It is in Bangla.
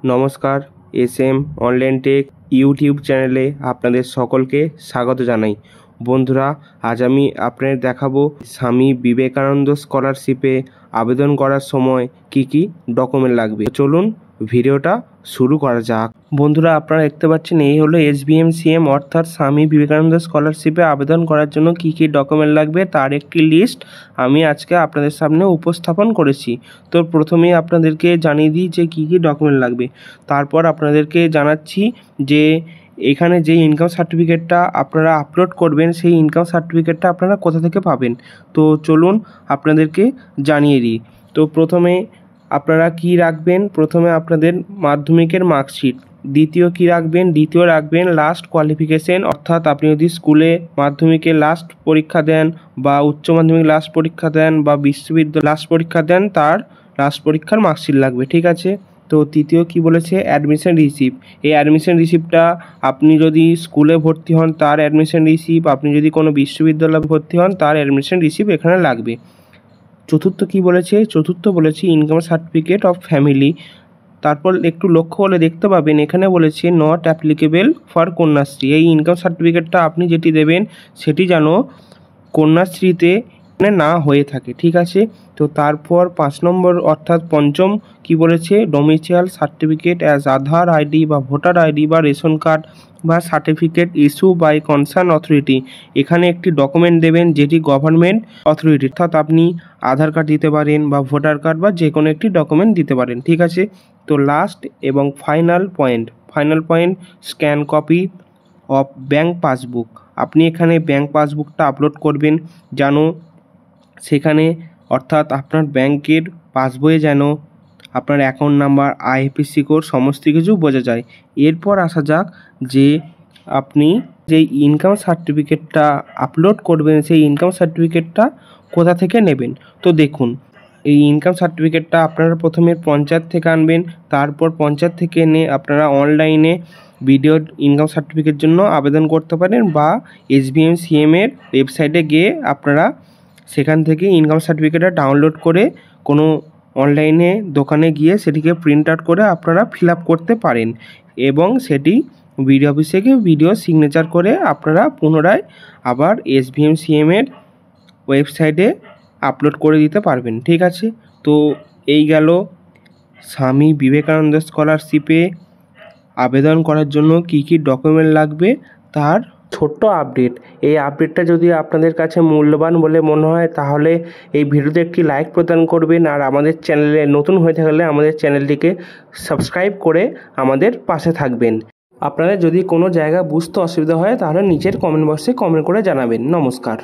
নমস্কার, এসএম অনলাইন টেক ইউটিউব চ্যানেলে আপনাদের সকলকে স্বাগত জানাই। বন্ধুরা, আজ আমি আপনাদের দেখাবো স্বামী বিবেকানন্দ স্কলারশিপে আবেদন করার সময় কি কি ডকুমেন্ট লাগবে। চলুন ভিডিওটা শুরু করা যাক। বন্ধুরা, আপনারা দেখতে পাচ্ছেন এই হলো SBMCM অর্থাৎ স্বামী বিবেকানন্দ স্কলারশিপে আবেদন করার জন্য কি কি ডকুমেন্ট লাগবে তার একটি লিস্ট আমি আজকে আপনাদের সামনে উপস্থাপন করেছি। তো প্রথমেই আপনাদেরকে জানিয়ে দিই যে কি কি ডকুমেন্ট লাগবে। তারপর আপনাদেরকে জানাচ্ছি যে এখানে যে ইনকাম সার্টিফিকেটটা আপনারা আপলোড করবেন সেই ইনকাম সার্টিফিকেটটা আপনারা কোথা থেকে পাবেন। তো চলুন আপনাদেরকে জানিয়ে দিই। তো প্রথমে আপনারা কি রাখবেন, প্রথমে আপনাদের মাধ্যমিকের মার্কশিট। দ্বিতীয় কি রাখবেন, দ্বিতীয় রাখবেন লাস্ট কোয়ালিফিকেশন, অর্থাৎ আপনি যদি স্কুলে মাধ্যমিকে লাস্ট পরীক্ষা দেন বা উচ্চ মাধ্যমিক লাস্ট পরীক্ষা দেন বা বিশ্ববিদ্যালয় লাস্ট পরীক্ষা দেন তার লাস্ট পরীক্ষার মার্কশিট লাগবে, ঠিক আছে। তো তৃতীয় কি বলেছে, অ্যাডমিশন রিসিপ্ট। এই অ্যাডমিশন রিসিপ্টটা আপনি যদি স্কুলে ভর্তি হন তার অ্যাডমিশন রিসিপ্ট, আপনি যদি কোনো বিশ্ববিদ্যালয়ে ভর্তি হন তার অ্যাডমিশন রিসিপ্ট এখানে লাগবে। চতুর্থ কি বলেছে, চতুর্থ বলেছে ইনকাম সার্টিফিকেট অফ ফ্যামিলি। তারপর একটু লক্ষ্য করলে দেখতে পাবেন এখানে বলেছে নট অ্যাপ্লিকেবল ফর কন্যাশ্রী। এই ইনকাম সার্টিফিকেটটা আপনি যেটি দেবেন সেটি যেন কন্যাশ্রীতে না হয়ে থাকে, ঠিক আছে। তো তারপর 5 নম্বর অর্থাৎ পঞ্চম কি বলেছে, domicile certificate as Aadhaar ID বা ভোটার আইডি বা রেশন কার্ড বা certificate issue by concern authority. এখানে একটি ডকুমেন্ট দেবেন যেটি গভর্নমেন্ট অথরিটি, অর্থাৎ আপনি আধার কার্ড দিতে পারেন বা ভোটার কার্ড বা যে কোনো একটি ডকুমেন্ট দিতে পারেন, ঠিক আছে। তো লাস্ট এবং final point scan copy of bank passbook. আপনি এখানে ব্যাঙ্ক পাসবুকটা আপলোড করবেন যেন সেখানে অর্থাৎ আপনার ব্যাংকের পাসবইয়ে যেন আপনার অ্যাকাউন্ট নাম্বার, আইএফএসসি কোড সমস্ত কিছু বোঝা যায়। এরপর আসা যাক যে আপনি যেই ইনকাম সার্টিফিকেটটা আপলোড করবেন সেই ইনকাম সার্টিফিকেটটা কোথা থেকে নেবেন। তো দেখুন, এই ইনকাম সার্টিফিকেটটা আপনারা প্রথমে পঞ্চায়েত থেকে আনবেন, তারপর পঞ্চায়েত থেকে এনে আপনারা অনলাইনে ভিডিও ইনকাম সার্টিফিকেট জন্য আবেদন করতে পারেন বা SBMCM এর ওয়েবসাইটে গিয়ে আপনারা সেখান থেকে ইনকাম সার্টিফিকেটটা ডাউনলোড করে কোনো অনলাইনে দোকানে গিয়ে সেটিকে প্রিন্ট আউট করে আপনারা ফিল আপ করতে পারেন এবং সেটি বিডিও অফিসে গিয়ে ভিডিও সিগনেচার করে আপনারা পুনরায় আবার SBMCM এর ওয়েবসাইটে আপলোড করে দিতে পারবেন, ঠিক আছে। তো এই গেল স্বামী বিবেকানন্দ স্কলারশিপে আবেদন করার জন্য কি কি ডকুমেন্ট লাগবে তার ছোট্ট আপডেট। এই আপডেটটা যদি আপনাদের কাছে মূল্যবান বলে মনে হয় তাহলে এই ভিডিওতে একটি লাইক প্রদান করবেন, আর আমাদের চ্যানেলে নতুন হয়ে থাকলে আমাদের চ্যানেলটিকে সাবস্ক্রাইব করে আমাদের পাশে থাকবেন। আপনাদের যদি কোনো জায়গা বুঝতে অসুবিধা হয় তাহলে নিচের কমেন্ট বক্সে কমেন্ট করে জানাবেন। নমস্কার।